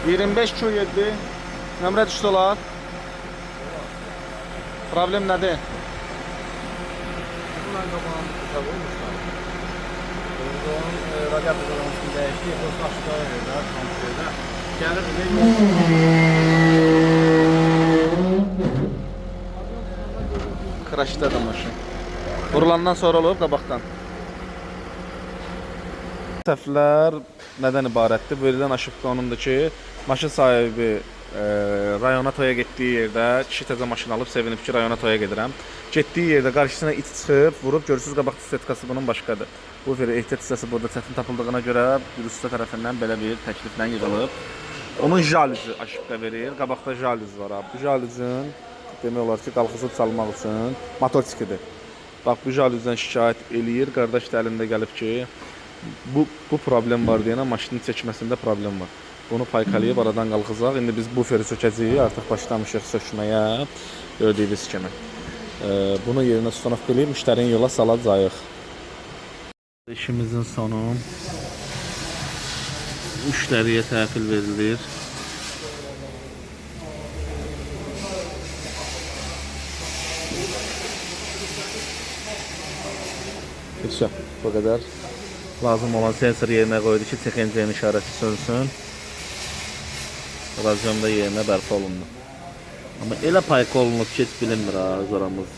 25 Q7 nömrə düşdü olar. Problem nədir? Bundan qabağın kitabı olmuşlar. Onun radyatörün üstünü dəyişdi, o aşağı verirlər, kontroldə. Gəlir, Kraşda da maşın. Vurulandan sonra olub qabaqdan. Səhvlər nədən ibarətdir? Verilən aşıqda onundur ki, maşın sahibi rayona toya getdiyi yerdə kişi təzə maşın alıb sevinib ki, rayona toya gedirəm. Getdiyi yerdə qarşısına it çıxıb, vurub, görürsünüz qabaq stetkası bunun başqadır. Bu ehtiyat hissəsi burada çətin tapıldığına görə usta tərəfindən belə bir təkliflə yığılıb. Onun jalüzü aşıqda verir, qabaqda jalüz var. Bu jalüzün demək olar ki, qalxızıb salmaq üçün motor çikidir. Bax, bu jalüzdən şikayət eləyir, qardaş da əlində gəlib ki, bu problem var deyənə maşının çəkməsində problem var. Bunu paykalayıb aradan qalxızaq. İndi biz buferi sökəcəyik, artıq başlamışıq sökməyə, gördüyünüz kimi. Bunu yerinə ustanovka eləyib, müştərini yola salacağıq. İşimizin sonu müştəriyə təhvil verilir. Все, bu qədər. Lazım olan sensor yerinə qoydu ki, çek engine işarəsi sönsün. Radyonda yerinə bərpa olundu. Amma elə payka olunub ki, heç bilinmir ha, öz aramız.